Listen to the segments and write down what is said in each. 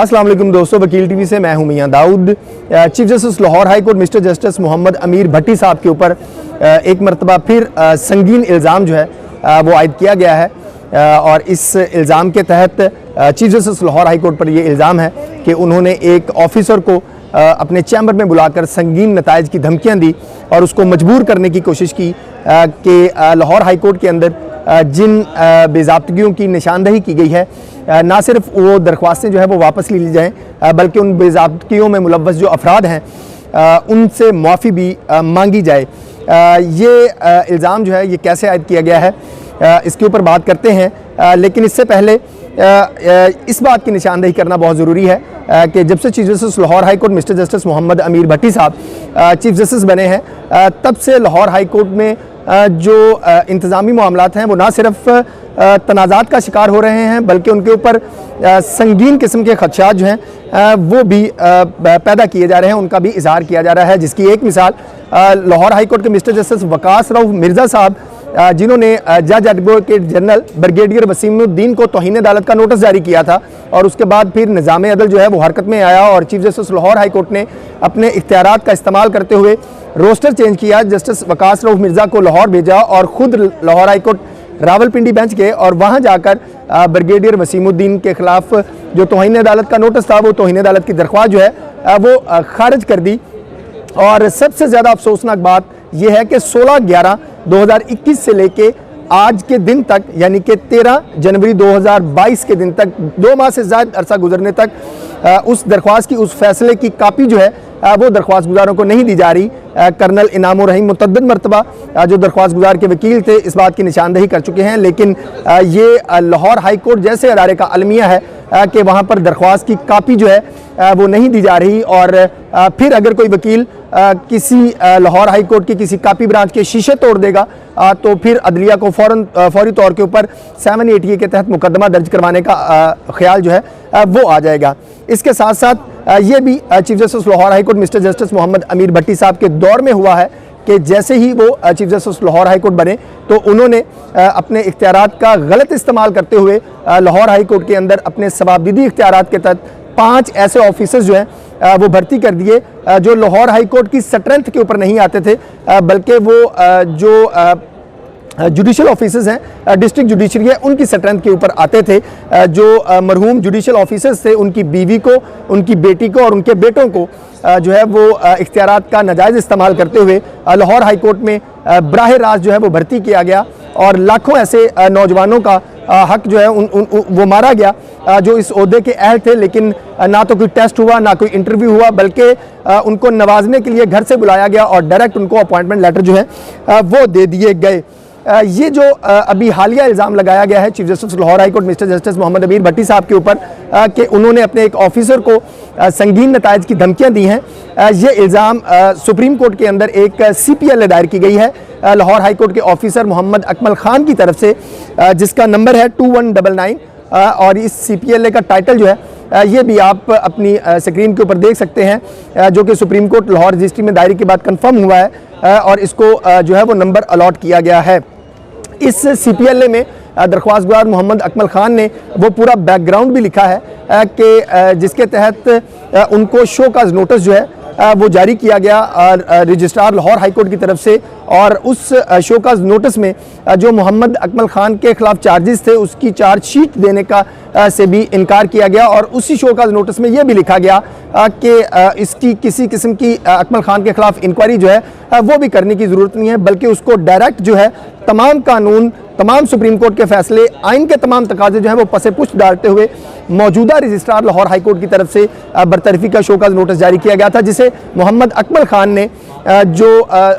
अस्सलाम वालेकुम दोस्तों, वकील टीवी से मैं हूं मियां Dawood. Chief justice Lahore high court mister justice Mohammad Amir Bhatti साहब के ऊपर एक मरतबा फिर संगीन इल्ज़ाम जो है वो आयद किया गया है और इस इल्ज़ाम के तहत chief justice Lahore high court पर ये इल्ज़ाम है कि उन्होंने एक ऑफिसर को अपने चैम्बर में बुलाकर संगीन नताइज की धमकियाँ दी और उसको मजबूर करने की कोशिश की कि लाहौर हाई कोर्ट के अंदर जिन बेज़ाब्तगियों की निशानदही की गई है ना सिर्फ वो दरख्वास्तें जो है वो वापस ली जाएँ बल्कि उन बेज़ाब्तगियों में मुलव्वस जो अफराद हैं उनसे माफ़ी भी मांगी जाए। ये इल्ज़ाम जो है ये कैसे आयद किया गया है इसके ऊपर बात करते हैं, लेकिन इससे पहले इस बात की निशानदही करना बहुत ज़रूरी है कि जब से chief justice Lahore high court mister justice Mohammad Amir Bhatti साहब चीफ जस्टिस बने हैं तब से लाहौर हाई कोर्ट में जो इंतज़ामी मामलात हैं वो ना सिर्फ तनाज़ात का शिकार हो रहे हैं बल्कि उनके ऊपर संगीन किस्म के खदशात जो हैं वो भी पैदा किए जा रहे हैं, उनका भी इजहार किया जा रहा है। जिसकी एक मिसाल लाहौर हाई कोर्ट के मिस्टर जस्टिस वकास रऊफ मिर्ज़ा साहब जिन्होंने जज एडवोकेट जनरल ब्रिगेडियर वसीमुद्दीन को तौहीन अदालत का नोटिस जारी किया था और उसके बाद फिर निज़ाम अदल जो है वो हरकत में आया और chief justice Lahore high court ने अपने इख्तियारात का इस्तेमाल करते हुए रोस्टर चेंज किया। जस्टिस वकास रऊफ मिर्ज़ा को लाहौर भेजा और ख़ुद Lahore high court Rawalpindi bench गए और वहाँ जाकर ब्रिगेडियर वसीमुद्दीन के ख़िलाफ़ जो तौहीन अदालत का नोटिस था वो तौहीन अदालत की दरख्वास्त जो है वो खारिज कर दी। और सबसे ज़्यादा अफसोसनाक बात यह है कि 16/11/2021 से लेके आज के दिन तक यानी कि 13 जनवरी 2022 के दिन तक 2 माह से ज़्यादा अरसा गुजरने तक उस दरख्वास्त की उस फैसले की कापी जो है वो दरख्वास्त गुजारों को नहीं दी जा रही। कर्नल इनामुर रहीम मुतअद्दिद मरतबा जो दरख्वास्त गुजार के वकील थे इस बात की निशानदही कर चुके हैं, लेकिन ये लाहौर हाई कोर्ट जैसे अदारे का अलमिया है कि वहाँ पर दरख्वास्त की कापी जो है वो नहीं दी जा रही। और फिर अगर कोई वकील किसी लाहौर हाई कोर्ट की किसी कापी ब्रांच के शीशे तोड़ देगा तो फिर अदलिया को फौरी तौर के ऊपर 780 के तहत मुकदमा दर्ज करवाने का ख्याल जो है वो आ जाएगा। इसके साथ साथ ये भी chief justice Lahore high court mister justice Mohammad Amir Bhatti साहब के दौर में हुआ है कि जैसे ही वो chief justice Lahore high court बने तो उन्होंने अपने इख्तियारात का गलत इस्तेमाल करते हुए लाहौर हाई कोर्ट के अंदर अपने सवाबदीदी इख्तियारात के तहत 5 ऐसे ऑफिसर्स जो हैं वो भर्ती कर दिए जो लाहौर हाई कोर्ट की स्ट्रेंथ के ऊपर नहीं आते थे बल्कि वो जो जुडिशल ऑफिसर्स हैं डिस्ट्रिक्ट जुडिशरी है उनकी स्ट्रेंथ के ऊपर आते थे। जो मरहूम जुडिशल ऑफिसर्स थे उनकी बीवी को, उनकी बेटी को और उनके बेटों को जो है वो इख्तियारात का नाजायज़ इस्तेमाल करते हुए लाहौर हाई कोर्ट में बराह रास्त जो है वो भर्ती किया गया और लाखों ऐसे नौजवानों का हक जो है वो मारा गया जो इस ओहदे के अहल थे, लेकिन ना तो कोई टेस्ट हुआ ना कोई इंटरव्यू हुआ बल्कि उनको नवाजने के लिए घर से बुलाया गया और डायरेक्ट उनको अपॉइंटमेंट लेटर जो है वो दे दिए गए। ये जो अभी हालिया इल्ज़ाम लगाया गया है chief justice Lahore high court mister justice Mohammad Amir Bhatti साहब के ऊपर कि उन्होंने अपने एक ऑफिसर को संगीन नताइज की धमकियां दी हैं, ये इल्ज़ाम सुप्रीम कोर्ट के अंदर एक CPL दायर की गई है लाहौर हाई कोर्ट के ऑफिसर मोहम्मद अकमल खान की तरफ से जिसका नंबर है 2199 और इस CPL का टाइटल जो है ये भी आप अपनी स्क्रीन के ऊपर देख सकते हैं जो कि सुप्रीम कोर्ट लाहौर रजिस्ट्री में दायरे के बाद कंफर्म हुआ है और इसको जो है वो नंबर अलॉट किया गया है। इस CPL में दरख्वास्त गुजार मोहम्मद अकमल खान ने वो पूरा बैकग्राउंड भी लिखा है कि जिसके तहत उनको शोकाज नोटिस जो है वो जारी किया गया रजिस्ट्रार लाहौर हाई कोर्ट की तरफ से और उस शोकाज नोटिस में जो मोहम्मद अकमल खान के खिलाफ चार्जेस थे उसकी चार्जशीट देने का से भी इनकार किया गया और उसी शोकाज नोटिस में यह भी लिखा गया कि इसकी किसी किस्म की अकमल खान के खिलाफ इंक्वायरी जो है वो भी करने की ज़रूरत नहीं है बल्कि उसको डायरेक्ट जो है तमाम कानून, तमाम सुप्रीम कोर्ट के फैसले, आइन के तमाम तकाजे जो है वो पसे पुष्ट डालते हुए मौजूदा रजिस्ट्रार लाहौर हाई कोर्ट की तरफ से बरतरफी का शोकाज नोटिस जारी किया गया था जिसे मोहम्मद अकमल खान ने जो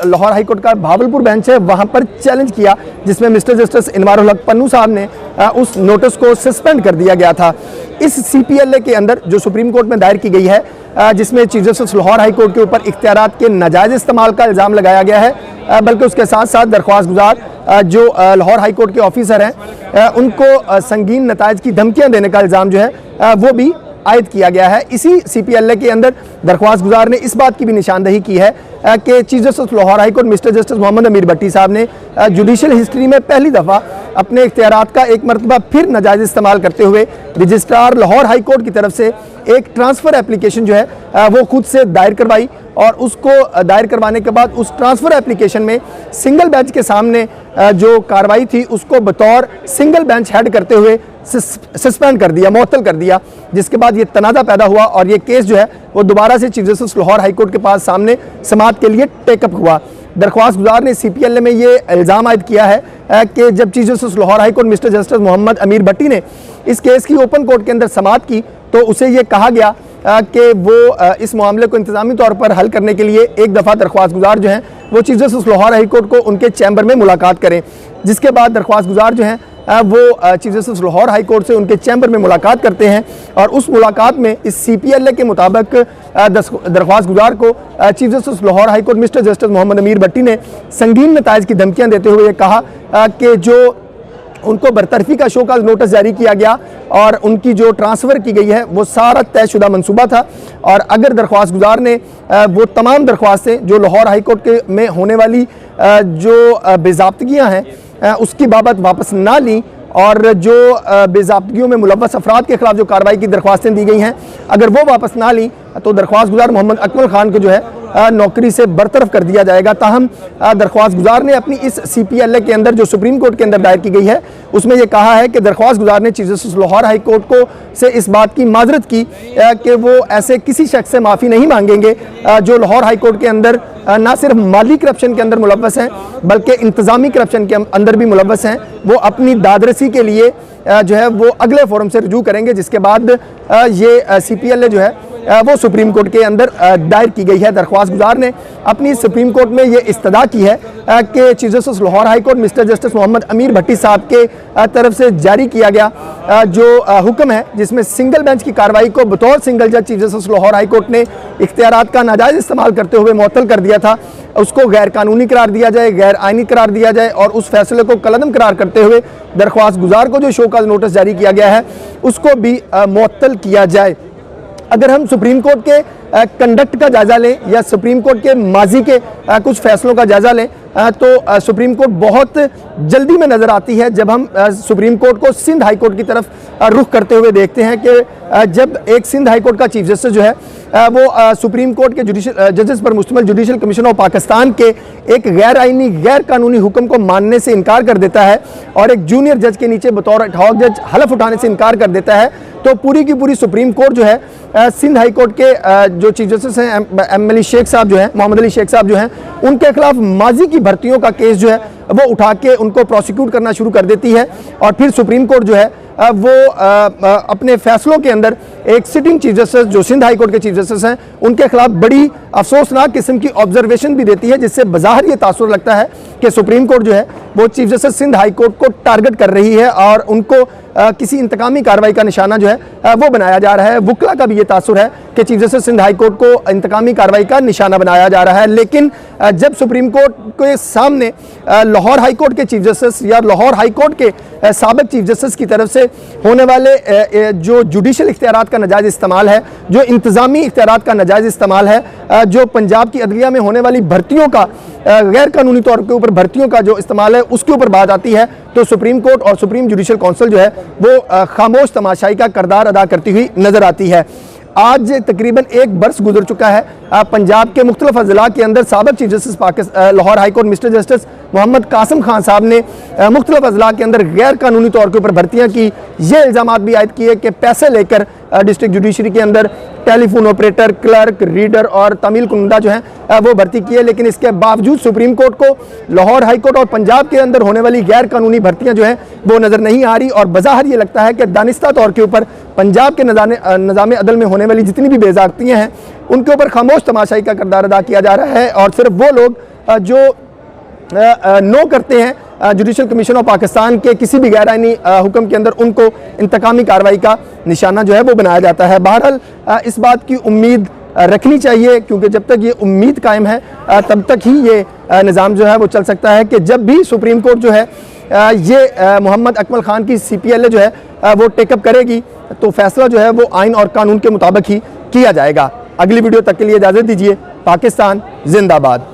लाहौर हाई कोर्ट का भावलपुर बेंच है वहाँ पर चैलेंज किया जिसमें मिस्टर जस्टिस इनवारुल हक पन्नू साहब ने उस नोटिस को सस्पेंड कर दिया गया था। इस CPL के अंदर जो सुप्रीम कोर्ट में दायर की गई है जिसमें chief justice Lahore high court के ऊपर इख्तियारात के नाजायज़ इस्तेमाल का इल्ज़ाम लगाया गया है बल्कि उसके साथ साथ दरख्वास्त गुजार जो लाहौर हाई कोर्ट के ऑफिसर हैं उनको संगीन नताइज की धमकियां देने का इल्ज़ाम जो है वो भी आयद किया गया है। इसी CPLA के अंदर दरख्वास्त गुजार ने इस बात की भी निशानदही की है कि chief justice Lahore high court mister justice Mohammad Amir Bhatti साहब ने जुडिशल हिस्ट्री में पहली दफ़ा अपने इख्तियारात का एक मरतबा फिर नाजायज़ इस्तेमाल करते हुए रजिस्ट्रार लाहौर हाई कोर्ट की तरफ से एक ट्रांसफ़र एप्लीकेशन जो है वो खुद से दायर करवाई और उसको दायर करवाने के बाद उस ट्रांसफ़र एप्लीकेशन में सिंगल बेंच के सामने जो कार्रवाई थी उसको बतौर सिंगल बेंच हेड करते हुए सस्पेंड कर दिया, मुअत्तल कर दिया, जिसके बाद ये तनाज़ा पैदा हुआ और ये केस जो है वो दोबारा से chief justice Lahore high court के पास सामने समाअत के लिए टेकअप हुआ। दरख्वास्त गुजार ने CPLA में ये इल्ज़ाम आयद किया है कि जब chief justice Lahore high court mister justice Mohammad Amir Bhatti ने इस केस की ओपन कोर्ट के अंदर समाअत की तो उसे ये कहा गया कि वो इस मामले को इंतज़ामी तौर पर हल करने के लिए एक दफ़ा दरख्वास्त गुजार जो हैं वो chief justice Lahore high court को उनके चैम्बर में मुलाकात करें, जिसके बाद दरख्वास्त गुजार जो हैं वो chief justice Lahore high court से उनके चैम्बर में मुलाकात करते हैं और उस मुलाकात में इस CPLA के मुताबिक दरख्वास्त गुजार को chief justice Lahore high court mister justice Mohammad Amir Bhatti ने संगीन नताइज की धमकियां देते हुए ये कहा कि जो उनको बरतरफी का शो का नोटिस जारी किया गया और उनकी जो ट्रांसफ़र की गई है वो सारा तयशुदा मंसूबा था और अगर दरख्वास्त गुजार ने वो तमाम दरख्वास्तें जो लाहौर हाई कोर्ट के में होने वाली जो बेज़ाब्तगियाँ हैं उसकी बाबत वापस ना ली और जो बेज़ाब्तगियों में मुलव्वस अफराद के खिलाफ जो कार्रवाई की दरख्वास्तें दी गई हैं अगर वो वापस ना ली तो दरख्वास्त गुजार मोहम्मद अकमल खान को जो है नौकरी से बरतरफ कर दिया जाएगा। ताहम दरख्वास्त गुजार ने अपनी इस CPLA के अंदर जो सुप्रीम कोर्ट के अंदर दायर की गई है उसमें यह कहा है कि दरख्वास्त गुजार ने chief justice Lahore high court को से इस बात की माजरत की कि वो ऐसे किसी शख्स से माफ़ी नहीं मांगेंगे जो लाहौर हाई कोर्ट के अंदर ना सिर्फ माली करप्शन के अंदर मुलव्वस हैं बल्कि इंतज़ामी करप्शन के अंदर भी मुलव्वस हैं। वो अपनी दादरसी के लिए जो है वो अगले फोरम से रुजू करेंगे, जिसके बाद ये CPLA जो है वो सुप्रीम कोर्ट के अंदर दायर की गई है। दरख्वास्त गुजार ने अपनी सुप्रीम कोर्ट में ये इस्तदा की है कि chief justice Lahore high court mister justice Mohammad Amir Bhatti साहब के तरफ से जारी किया गया जो हुक्म है जिसमें सिंगल बेंच की कार्रवाई को बतौर सिंगल जज chief justice Lahore high court ने इख्तियारात का नाजायज़ इस्तेमाल करते हुए मुअत्तल कर दिया था, उसको गैर कानूनी करार दिया जाए, गैर आइनी करार दिया जाए और उस फैसले को कलअदम करार करते हुए दरख्वास्त गुजार को जो शो का नोटिस जारी किया गया है उसको भी मुअत्तल किया जाए। अगर हम सुप्रीम कोर्ट के कंडक्ट का जायज़ा लें या सुप्रीम कोर्ट के माजी के कुछ फैसलों का जायज़ा लें तो सुप्रीम कोर्ट बहुत जल्दी में नज़र आती है जब हम सुप्रीम कोर्ट को सिंध हाई कोर्ट की तरफ रुख करते हुए देखते हैं कि जब एक सिंध हाई कोर्ट का चीफ जस्टिस जो है वो सुप्रीम कोर्ट के जुडिशल जजेस पर मुश्तमिल जुडिशल कमीशन ऑफ पाकिस्तान के एक गैर आइनी गैर कानूनी हुक्म को मानने से इनकार कर देता है और एक जूनियर जज के नीचे बतौर ठॉक जज हलफ उठाने से इनकार कर देता है, तो पूरी की पूरी सुप्रीम कोर्ट जो है सिंध हाई कोर्ट के जो चीफ जस्टिस हैं अली शेख साहब जो हैं मोहम्मद अली शेख साहब जो हैं उनके खिलाफ माजी की भर्तियों का केस जो है वो उठा के उनको प्रोसिक्यूट करना शुरू कर देती है और फिर सुप्रीम कोर्ट जो है वो अपने फैसलों के अंदर एक सिटिंग चीफ जस्टिस जो सिंध हाई कोर्ट के चीफ जस्टिस हैं उनके खिलाफ बड़ी अफसोसनाक किस्म की ऑब्जर्वेशन भी देती है, जिससे बाहर ये तासुर लगता है कि सुप्रीम कोर्ट जो है वो chief justice Sindh high court को टारगेट कर रही है और उनको किसी इंतकामी कार्रवाई का निशाना जो है वो बनाया जा रहा है। वुकला का भी ये तासुर है कि chief justice Sindh high court को इंतकामी कार्रवाई का निशाना बनाया जा रहा है, लेकिन जब सुप्रीम कोर्ट के सामने लाहौर हाई कोर्ट के चीफ जस्टिस या लाहौर हाई कोर्ट के साबिक चीफ जस्टिस की तरफ से होने वाले जो जुडिशल इख्तियारात का नाजायज़ इस्तेमाल है, जो इंतज़ामी इख्तियारात का नाजायज़ इस्तेमाल है, जो पंजाब की अदलिया में होने वाली भर्तियों का गैर कानूनी तौर के ऊपर भर्तियों का जो इस्तेमाल है उसके ऊपर बात आती है, तो सुप्रीम कोर्ट और सुप्रीम जुडिशल काउंसिल जो है वो खामोश तमाशाई का किरदार अदा करती हुई नजर आती है। आज तकरीबन एक बरस गुजर चुका है पंजाब के मुख्तलिफ अजला के अंदर साबिक chief justice Lahore high court mister justice Mohammad Qasim Khan sahab ने मुख्तलिफ अजला के अंदर गैर कानूनी तौर के ऊपर भर्तियाँ की। ये इल्ज़ाम भी आयद किए कि पैसे लेकर डिस्ट्रिक्ट जुडिशरी के अंदर टेलीफोन ऑपरेटर, क्लर्क, रीडर और तमील कुनदा जो हैं वो भर्ती की है, लेकिन इसके बावजूद सुप्रीम कोर्ट को लाहौर हाई कोर्ट और पंजाब के अंदर होने वाली गैर कानूनी भर्तियां जो हैं वो नज़र नहीं आ रही और बज़ाहिर ये लगता है कि दानिस्ता तौर के ऊपर पंजाब के निज़ाम अदल में होने वाली जितनी भी बेज़ाब्तियाँ हैं उनके ऊपर खामोश तमाशाई का किरदार अदा किया जा रहा है और सिर्फ वो लोग जो नो करते हैं जुडिशल कमीशन ऑफ पाकिस्तान के किसी भी गैर आइनी हुक्म के अंदर उनको इंतकामी कार्रवाई का निशाना जो है वो बनाया जाता है। बहरहाल इस बात की उम्मीद रखनी चाहिए क्योंकि जब तक ये उम्मीद कायम है तब तक ही ये निज़ाम जो है वो चल सकता है कि जब भी सुप्रीम कोर्ट जो है ये मोहम्मद अकमल खान की CPLA जो है वो टेकअप करेगी, तो फैसला जो है वो आइन और कानून के मुताबिक ही किया जाएगा। अगली वीडियो तक के लिए इजाज़त दीजिए। पाकिस्तान जिंदाबाद।